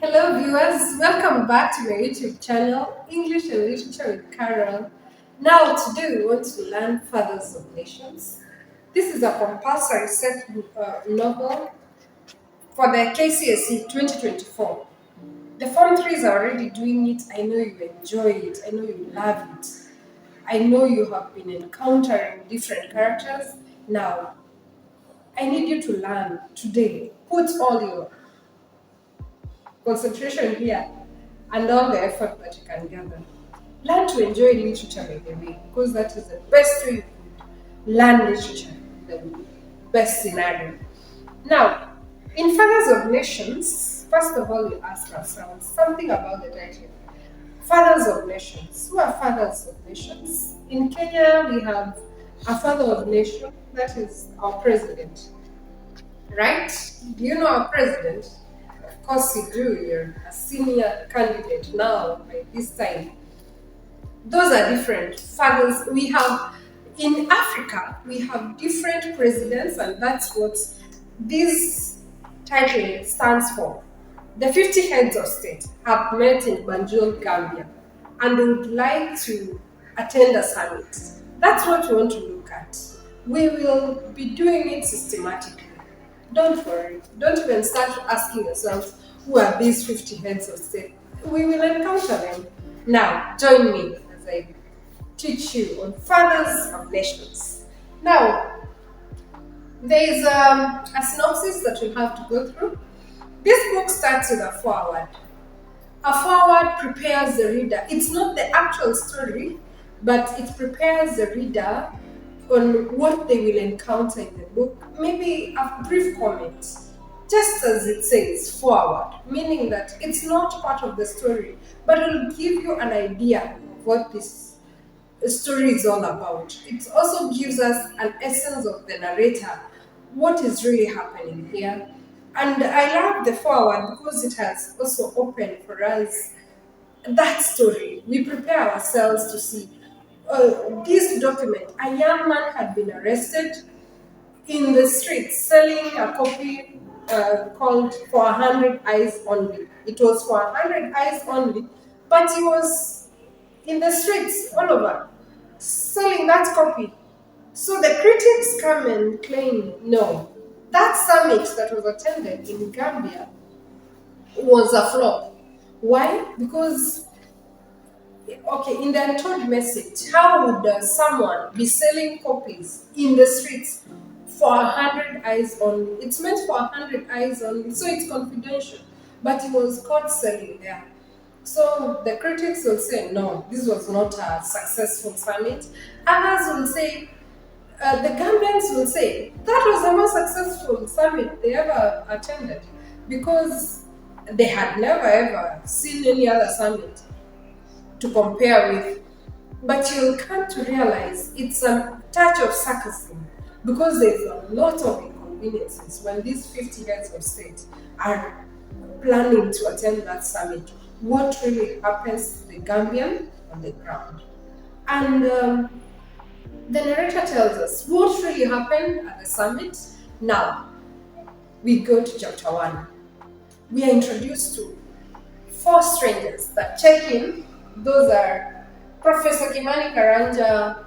Hello viewers, welcome back to my YouTube channel, English and Literature with Carol. Now today we want to learn Fathers of Nations. This is a compulsory set novel for the Kcse 2024. The Form 3s are already doing it. I know you enjoy it. I know you love it. I know you have been encountering different characters. Now, I need you to learn today. Put all your concentration here and all the effort that you can gather. Learn to enjoy literature by the way, because that is the best way you could learn literature, the best scenario. Now, in Fathers of Nations, first of all, we ask ourselves something about the title. Fathers of Nations. Who are fathers of nations? In Kenya, we have a father of nation, that is our president. Right? Do you know our president? Of course you do. You're a senior candidate now by this time. Those are different fathers. We have in Africa, we have different presidents, and that's what this title stands for. The 50 heads of state have met in Banjul, Gambia, and they would like to attend a summit. That's what we want to look at. We will be doing it systematically. Don't worry. Don't even start asking yourself, who are these 50 heads of state? We will encounter them. Now, join me as I teach you on fathers of nations. Now, there is a synopsis that you'll have to go through. This book starts with a foreword. A foreword prepares the reader. It's not the actual story, but it prepares the reader on what they will encounter in the book. Maybe a brief comment, just as it says, forward, meaning that it's not part of the story, but it will give you an idea of what this story is all about. It also gives us an essence of the narrator, what is really happening here. And I love the forward because it has also opened for us that story. We prepare ourselves to see this document. A young man had been arrested in the streets selling a copy called For 100 Eyes Only. It was for 100 eyes only, but he was in the streets all over selling that copy. So the critics come and claim no, that summit that was attended in Gambia was a flop. Why? Because okay, in the untold message, how would someone be selling copies in the streets for 100 eyes only? It's meant for 100 eyes only, so it's confidential. But it was caught selling there. So the critics will say, no, this was not a successful summit. Others will say, the Gambians will say, that was the most successful summit they ever attended because they had never ever seen any other summit to compare with. But you'll come to realize it's a touch of sarcasm because there's a lot of inconveniences when these 50 heads of state are planning to attend that summit. What really happens to the Gambian on the ground? And the narrator tells us what really happened at the summit. Now, we go to chapter 1. We are introduced to four strangers that check in. Those are Professor Kimani Karanja,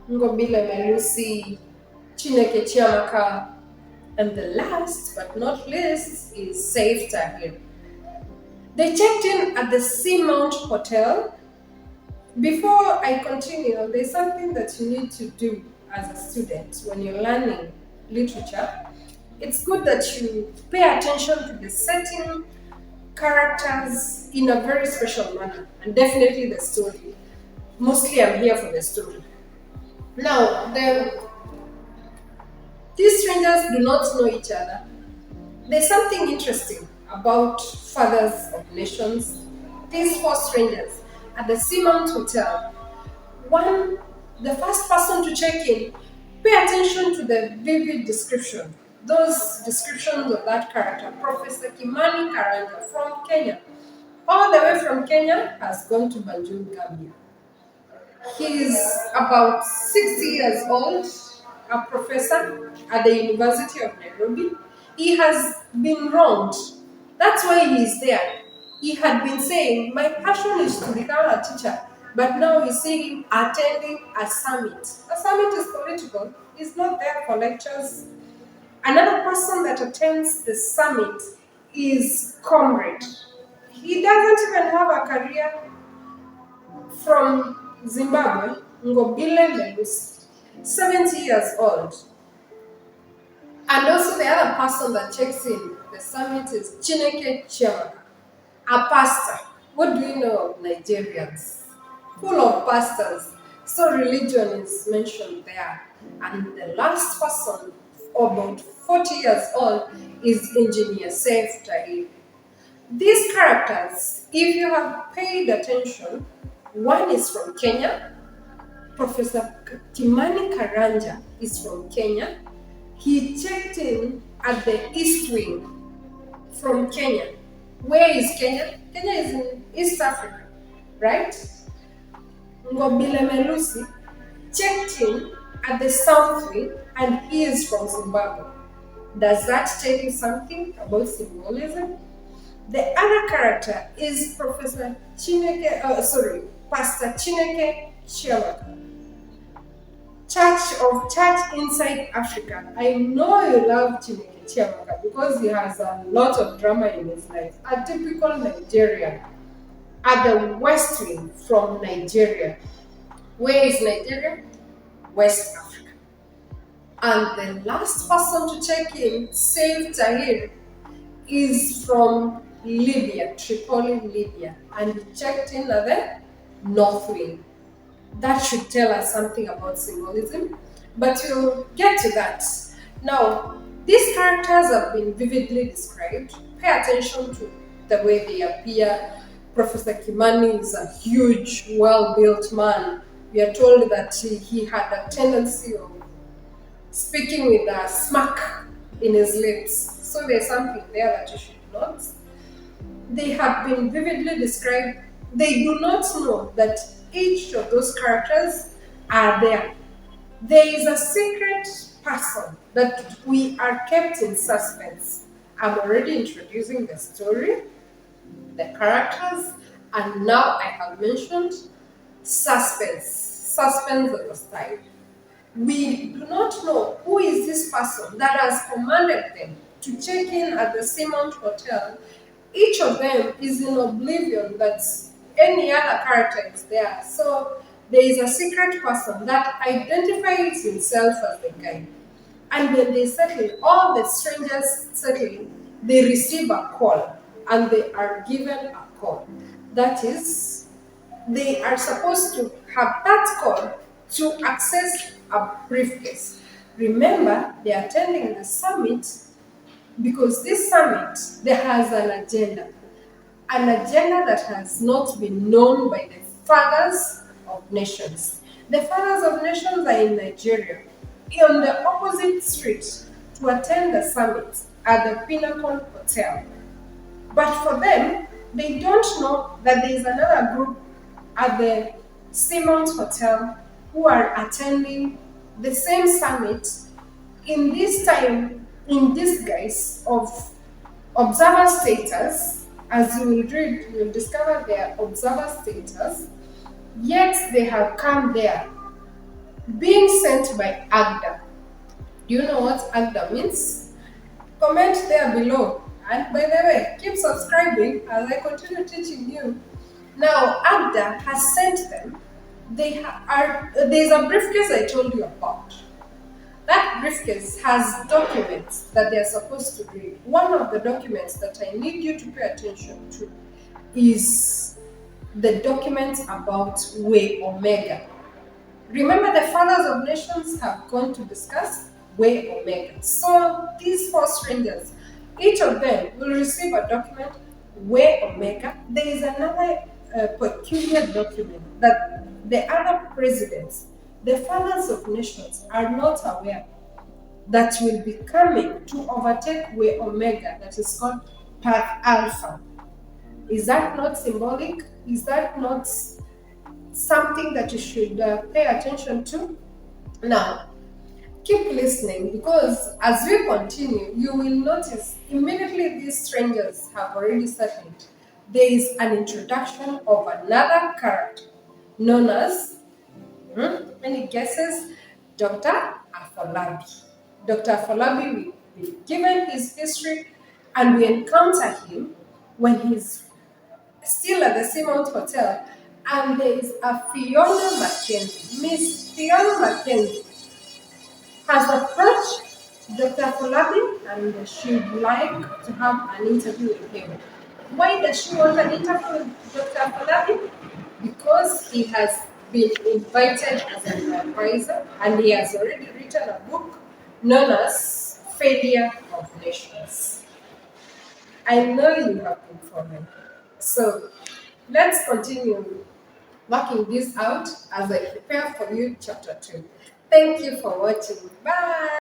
Ngobile Melusi, Chineke Chiamaka, and the last but not least is Saif Tahir. They checked in at the Seamount Hotel. Before I continue, there's something that you need to do as a student when you're learning literature. It's good that you pay attention to the setting, characters in a very special manner, and definitely the story. Mostly I'm here for the story. Now, these strangers do not know each other. There's something interesting about fathers of nations. These four strangers at the Seamount Hotel. One, the first person to check in, pay attention to the vivid description. Those descriptions of that character, Professor Kimani Karanja from Kenya. All the way from Kenya has gone to Banjul, Gambia. He's about 60 years old, a professor at the University of Nairobi. He has been wronged. That's why he's there. He had been saying, my passion is to become a teacher, but now he's seeing attending a summit. A summit is political, he's not there for lectures. Another person that attends the summit is Comrade. He doesn't even have a career from Zimbabwe, Ngobile Lelusi, 70 years old. And also the other person that checks in the summit is Chineke Chiamaka, a pastor. What do you know of Nigerians? Full of pastors. So religion is mentioned there. And the last person, about 40 years old, is Engineer Saif Tahir. These characters, if you have paid attention, one is from Kenya. Professor Kimani Karanja is from Kenya. He checked in at the East Wing from Kenya. Where is Kenya? Kenya is in East Africa, right? Ngobile Melusi checked in at the South Wing and he is from Zimbabwe. Does that tell you something about symbolism? The other character is Pastor Chineke Chiamaka. Church inside Africa. I know you love Chineke Chiamaka because he has a lot of drama in his life. A typical Nigerian at the West Wing from Nigeria. Where is Nigeria? West Africa. And the last person to check in, Saif Tahir, is from Libya, Tripoli, Libya, and he checked in at the North Wing. That should tell us something about symbolism, but we'll get to that. Now, these characters have been vividly described. Pay attention to the way they appear. Professor Kimani is a huge, well-built man. We are told that he had a tendency of speaking with a smack in his lips. So there's something there that you should note. They have been vividly described. They do not know that each of those characters are there. There is a secret person that we are kept in suspense. I'm already introducing the story, the characters, and now I have mentioned suspense. Suspense of the style. We do not know who is this person that has commanded them to check in at the Simont Hotel. Each of them is in oblivion that any other character is there. So there is a secret person that identifies himself as the guy. And when they settle, all the strangers settle, they receive a call and they are given a call. That is, they are supposed to have that call to access a briefcase. Remember, they are attending the summit because this summit, there has an agenda that has not been known by the fathers of nations. The fathers of nations are in Nigeria, on the opposite street to attend the summit at the Pinnacle Hotel. But for them, they don't know that there is another group at the Simont Hotel who are attending the same summit in this time in disguise of observer status. As you will read, you will discover their observer status, yet they have come there being sent by Agda. Do you know what Agda means? Comment there below. And by the way, keep subscribing as I continue teaching you. Now, Agda has sent them. There's a briefcase I told you about. That briefcase has documents that they are supposed to read. One of the documents that I need you to pay attention to is the document about Way Omega. Remember, the fathers of nations have gone to discuss Way Omega. So these four strangers, each of them will receive a document, Way Omega. There is another peculiar document that the other presidents, the fathers of nations, are not aware that will be coming to overtake Way Omega, that is called Path Alpha. Is that not symbolic? Is that not something that you should pay attention to? Now, keep listening, because as we continue, you will notice immediately these strangers have already settled. there is an introduction of another character known as, many guesses, Dr. Afolabi. Dr. Afolabi, we given his history and we encounter him when he's still at the Seamount Hotel, and there is a Fiona Mackenzie. Miss Fiona Mackenzie has approached Dr. Folabi and she would like to have an interview with him. Why does she want an interview with Dr. Folabi? Because he has been invited as an advisor and he has already written a book known as Failure of Nations. I know you have been following. So let's continue working this out as I prepare for you chapter 2. Thank you for watching. Bye.